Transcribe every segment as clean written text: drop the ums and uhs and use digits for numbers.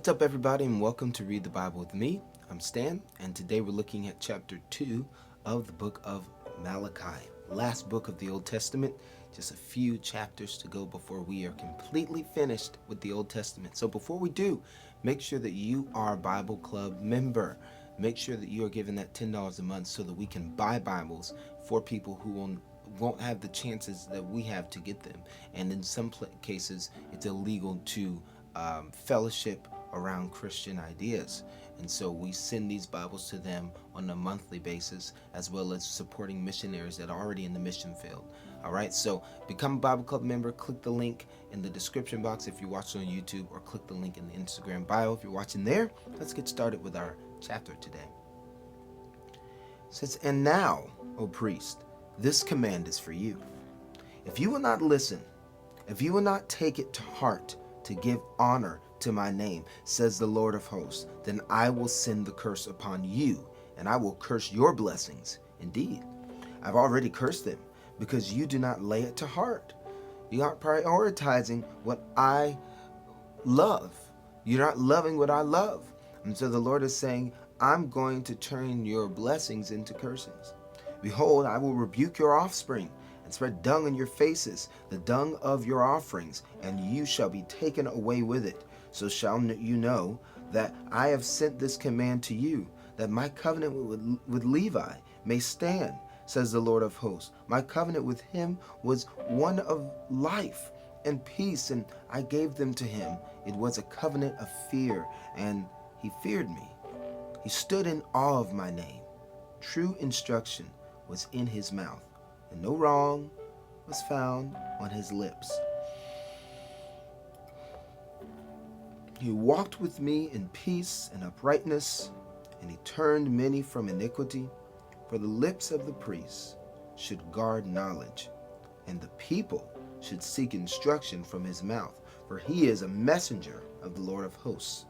What's up, everybody, and welcome to Read the Bible with me. I'm Stan, and today we're looking at chapter 2 of the book of Malachi, last book of the Old Testament. Just a few chapters to go before we are completely finished with the Old Testament. So before we do, make sure that you are a Bible Club member. Make sure that you are given that $10 a month so that we can buy Bibles for people who won't have the chances that we have to get them. And in some cases, it's illegal to fellowship around Christian ideas. And so we send these Bibles to them on a monthly basis, as well as supporting missionaries that are already in the mission field. All right, so become a Bible Club member. Click the link in the description box if you're watching on YouTube, or click the link in the Instagram bio if you're watching there. Let's get started with our chapter today. It says, "And now, O priest, this command is for you. If you will not listen, if you will not take it to heart to give honor to my name, says the Lord of hosts, then I will send the curse upon you, and I will curse your blessings. Indeed, I've already cursed them, because you do not lay it to heart. You aren't prioritizing what I love. You're not loving what I love." And so the Lord is saying, I'm going to turn your blessings into cursings. "Behold, I will rebuke your offspring, and spread dung on your faces, the dung of your offerings, and you shall be taken away with it. So shall you know that I have sent this command to you, that my covenant with Levi may stand, says the Lord of hosts. My covenant with him was one of life and peace, and I gave them to him. It was a covenant of fear, and he feared me. He stood in awe of my name. True instruction was in his mouth, and no wrong was found on his lips. He walked with me in peace and uprightness, and he turned many from iniquity. For the lips of the priests should guard knowledge, and the people should seek instruction from his mouth, for he is a messenger of the Lord of hosts.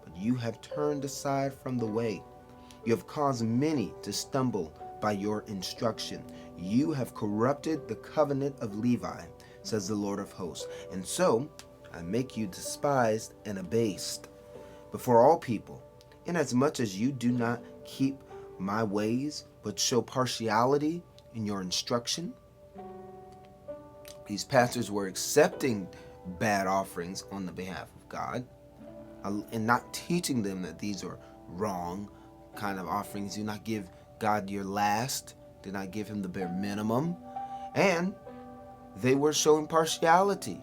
But you have turned aside from the way. You have caused many to stumble by your instruction. You have corrupted the covenant of Levi, says the Lord of hosts. And so I make you despised and abased before all people, inasmuch as you do not keep my ways, but show partiality in your instruction." These pastors were accepting bad offerings on the behalf of God, and not teaching them that these are wrong kind of offerings. Do not give God your last. Do not give him the bare minimum. And they were showing partiality.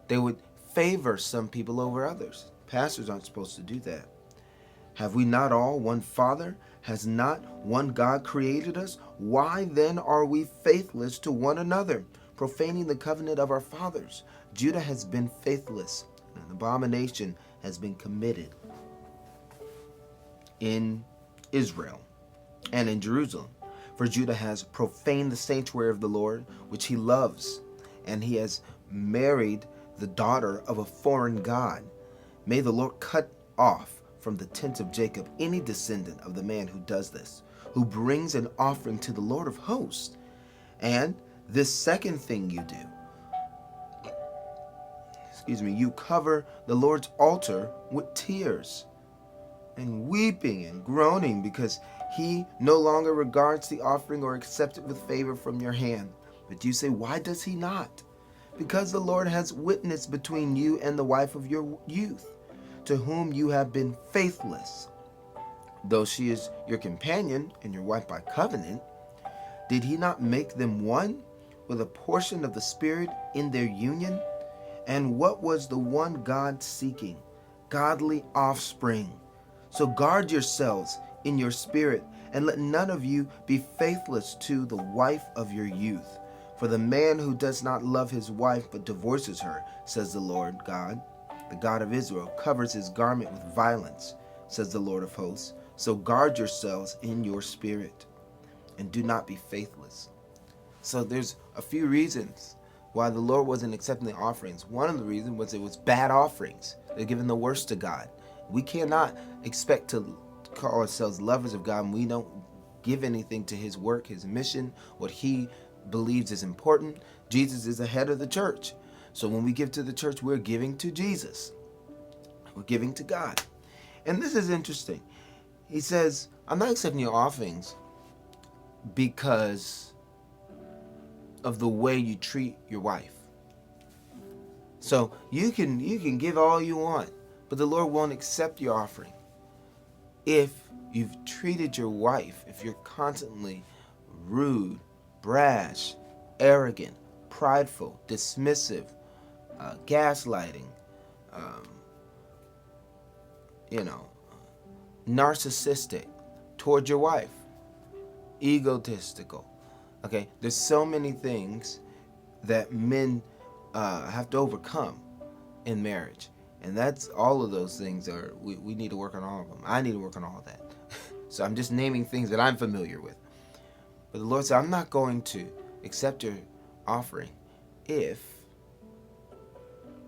They would favor some people over others. Pastors aren't supposed to do that. "Have we not all one Father? Has not one God created us? Why then are we faithless to one another, profaning the covenant of our fathers? Judah has been faithless, and an abomination has been committed in Israel and in Jerusalem. For Judah has profaned the sanctuary of the Lord, which he loves, and he has married the daughter of a foreign god. May the Lord cut off from the tents of Jacob any descendant of the man who does this, who brings an offering to the Lord of hosts. And this second thing you do, you cover the Lord's altar with tears and weeping and groaning, because he no longer regards the offering or accepts it with favor from your hand. But you say, why does he not? Because the Lord has witnessed between you and the wife of your youth, to whom you have been faithless. Though she is your companion and your wife by covenant, did he not make them one with a portion of the Spirit in their union? And what was the one God seeking? Godly offspring. So guard yourselves in your spirit, and let none of you be faithless to the wife of your youth. For the man who does not love his wife but divorces her, says the Lord God, the God of Israel, covers his garment with violence, says the Lord of hosts. So guard yourselves in your spirit, and do not be faithless." So there's a few reasons why the Lord wasn't accepting the offerings. One of the reasons was it was bad offerings. They're giving the worst to God. We cannot expect to call ourselves lovers of God and we don't give anything to his work, his mission, what he believes is important. Jesus is the head of the church. So when we give to the church, we're giving to Jesus. We're giving to God. And this is interesting. He says, I'm not accepting your offerings because of the way you treat your wife. So you can give all you want, but the Lord won't accept your offering if you've treated your wife, if you're constantly rude, brash, arrogant, prideful, dismissive, gaslighting, um, narcissistic toward your wife, egotistical. Okay, there's so many things that men have to overcome in marriage, and that's all of those things are we need to work on all of them. I need to work on all of that. So I'm just naming things that I'm familiar with. But the Lord said, I'm not going to accept your offering if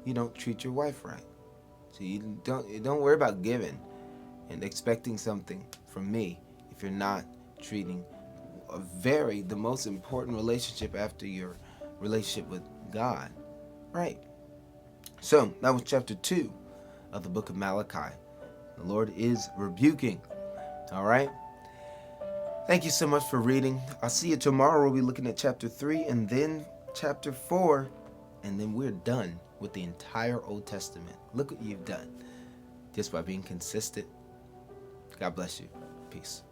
you don't treat your wife right. So you don't worry about giving and expecting something from me if you're not treating the most important relationship after your relationship with God right. So that was chapter 2 of the book of Malachi. The Lord is rebuking. All right. Thank you so much for reading. I'll see you tomorrow. We'll be looking at chapter 3 and then chapter 4, and then we're done with the entire Old Testament. Look what you've done just by being consistent. God bless you. Peace.